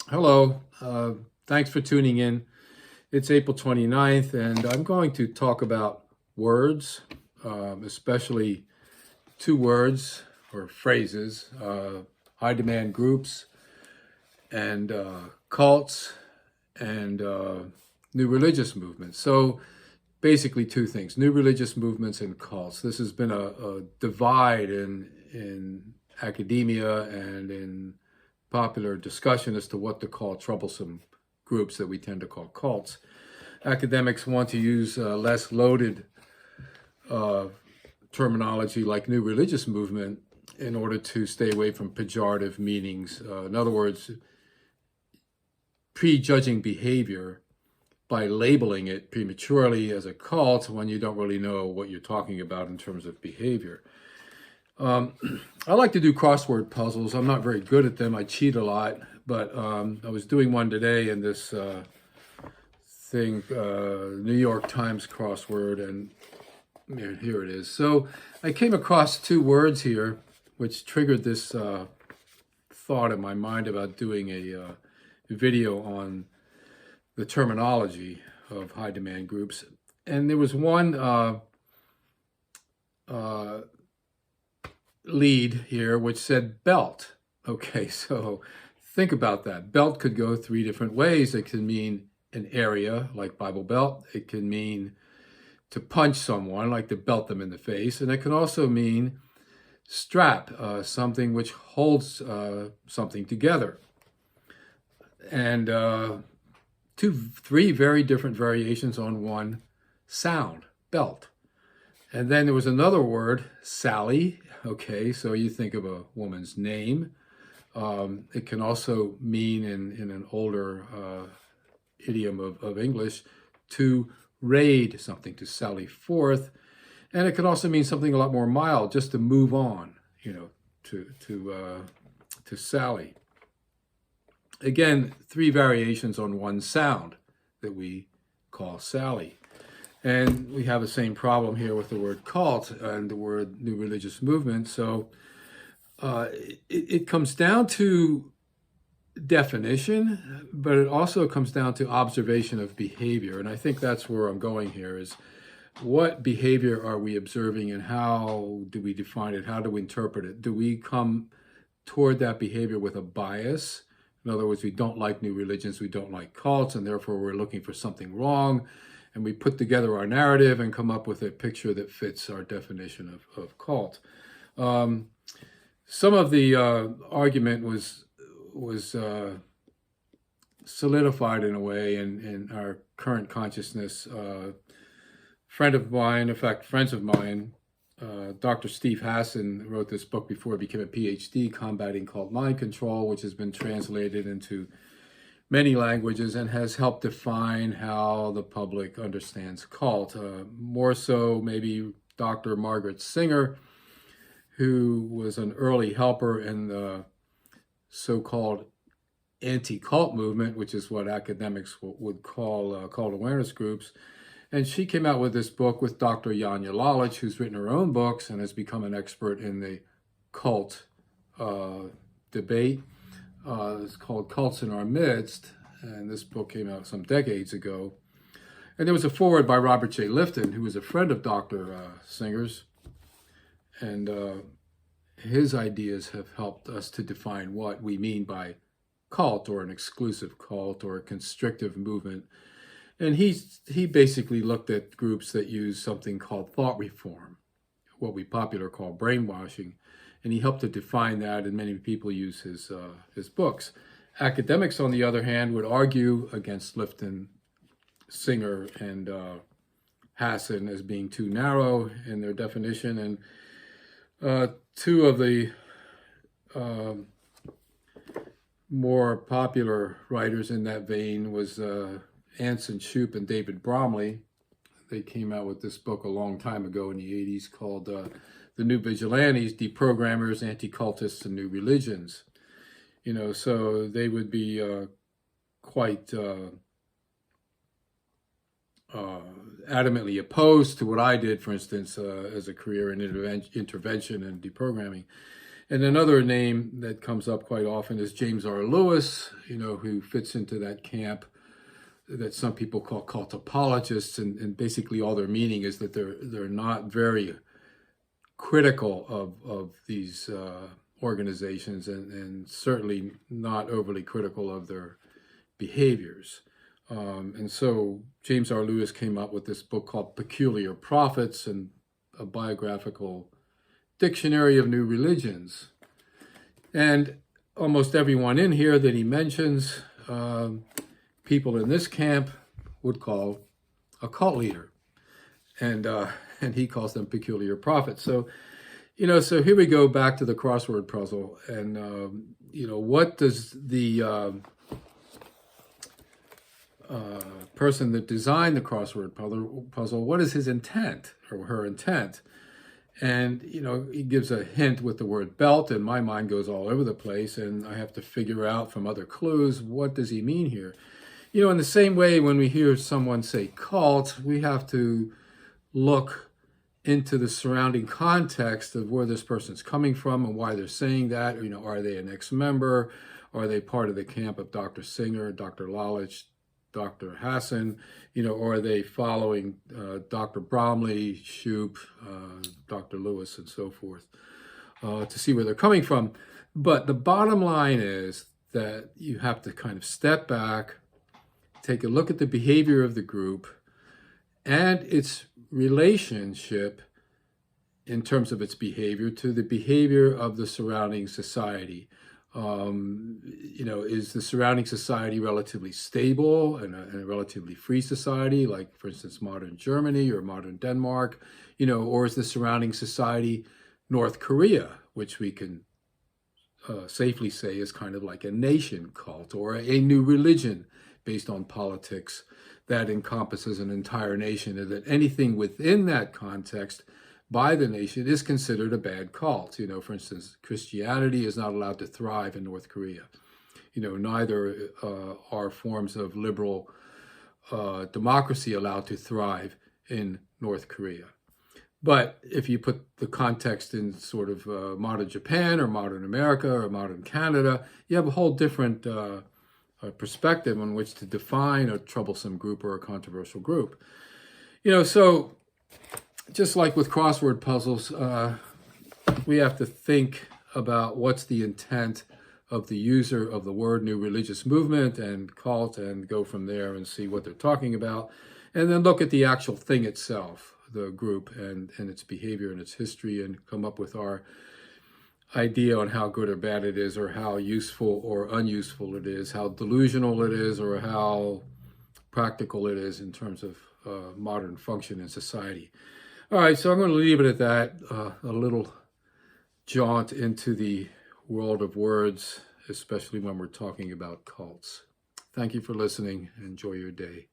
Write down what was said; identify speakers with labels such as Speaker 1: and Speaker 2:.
Speaker 1: Hello, thanks for tuning in. It's April 29th, and I'm going to talk about words, especially two words or phrases, high demand groups and cults and new religious movements. So basically two things, new religious movements and cults. This has been a divide in academia and in popular discussion as to what to call troublesome groups that we tend to call cults. Academics want to use less loaded terminology like new religious movement in order to stay away from pejorative meanings. In other words, prejudging behavior by labeling it prematurely as a cult when you don't really know what you're talking about in terms of behavior. I like to do crossword puzzles. I'm not very good at them. I cheat a lot, but I was doing one today in this New York Times crossword, and here it is. So I came across two words here, which triggered this thought in my mind about doing a video on the terminology of high demand groups. And there was one lead here which said belt. Okay, so think about that. Belt could go three different ways. It can mean an area like Bible Belt. It can mean to punch someone, like to belt them in the face. And it can also mean strap, something which holds something together. And three very different variations on one sound, belt. And then there was another word, Sally. Okay, so you think of a woman's name. It can also mean, in an older idiom of English, to raid something, to sally forth. And it can also mean something a lot more mild, just to move on, to sally. Again, three variations on one sound that we call Sally. And we have the same problem here with the word cult and the word new religious movement. So it comes down to definition, but it also comes down to observation of behavior. And I think that's where I'm going here is what behavior are we observing and how do we define it? How do we interpret it? Do we come toward that behavior with a bias? In other words, we don't like new religions, we don't like cults, and therefore we're looking for something wrong. And we put together our narrative and come up with a picture that fits our definition of cult. Some of the argument was solidified in a way in our current consciousness. Friends of mine, Dr. Steve Hassan wrote this book before he became a PhD, Combating Cult Mind Control, which has been translated into many languages and has helped define how the public understands cult. More so, maybe Dr. Margaret Singer, who was an early helper in the so-called anti-cult movement, which is what academics would call cult awareness groups. And she came out with this book with Dr. Janja Lalich, who's written her own books and has become an expert in the cult debate. It's called Cults in Our Midst, and this book came out some decades ago. And there was a foreword by Robert J. Lifton, who was a friend of Dr. Singer's, and his ideas have helped us to define what we mean by cult, or an exclusive cult, or a constrictive movement. And he basically looked at groups that use something called thought reform, what we popularly call brainwashing, and he helped to define that, and many people use his books. Academics, on the other hand, would argue against Lifton, Singer, and Hassan as being too narrow in their definition. And two of the more popular writers in that vein was Anson Shoup and David Bromley. They came out with this book a long time ago in the 80s called The New Vigilantes, Deprogrammers, Anti-Cultists, and New Religions. So they would be quite adamantly opposed to what I did, for instance, as a career in intervention and deprogramming. And another name that comes up quite often is James R. Lewis, who fits into that camp that some people call topologists, and basically all their meaning is that they're not very critical of these organizations, and certainly not overly critical of their behaviors. And so James R. Lewis came up with this book called Peculiar Prophets and a biographical dictionary of new religions. And almost everyone in here that he mentions, people in this camp would call a cult leader. And he calls them peculiar prophets. So, so here we go back to the crossword puzzle. And, what does the person that designed the crossword puzzle, what is his intent or her intent? And, he gives a hint with the word belt, and my mind goes all over the place, and I have to figure out from other clues, what does he mean here? In the same way, when we hear someone say cult, we have to look into the surrounding context of where this person's coming from and why they're saying that. Are they an ex-member? Are they part of the camp of Dr. Singer, Dr. Lalich, Dr. Hassan? Or are they following Dr. Bromley, Shoup, Dr. Lewis, and so forth, to see where they're coming from. But the bottom line is that you have to kind of step back, take a look at the behavior of the group and its relationship in terms of its behavior to the behavior of the surrounding society. Is the surrounding society relatively stable and a relatively free society, like, for instance, modern Germany or modern Denmark, or is the surrounding society North Korea, which we can safely say is kind of like a nation cult or a new religion based on politics that encompasses an entire nation, and that anything within that context by the nation is considered a bad cult. For instance, Christianity is not allowed to thrive in North Korea. Neither are forms of liberal democracy allowed to thrive in North Korea. But if you put the context in sort of modern Japan or modern America or modern Canada, you have a whole different perspective on which to define a troublesome group or a controversial group. So just like with crossword puzzles, we have to think about what's the intent of the user of the word new religious movement and cult, and go from there and see what they're talking about, and then look at the actual thing itself, the group and its behavior and its history, and come up with our idea on how good or bad it is, or how useful or unuseful it is, how delusional it is, or how practical it is in terms of modern function in society. All right, so I'm going to leave it at that, a little jaunt into the world of words, especially when we're talking about cults. Thank you for listening. Enjoy your day.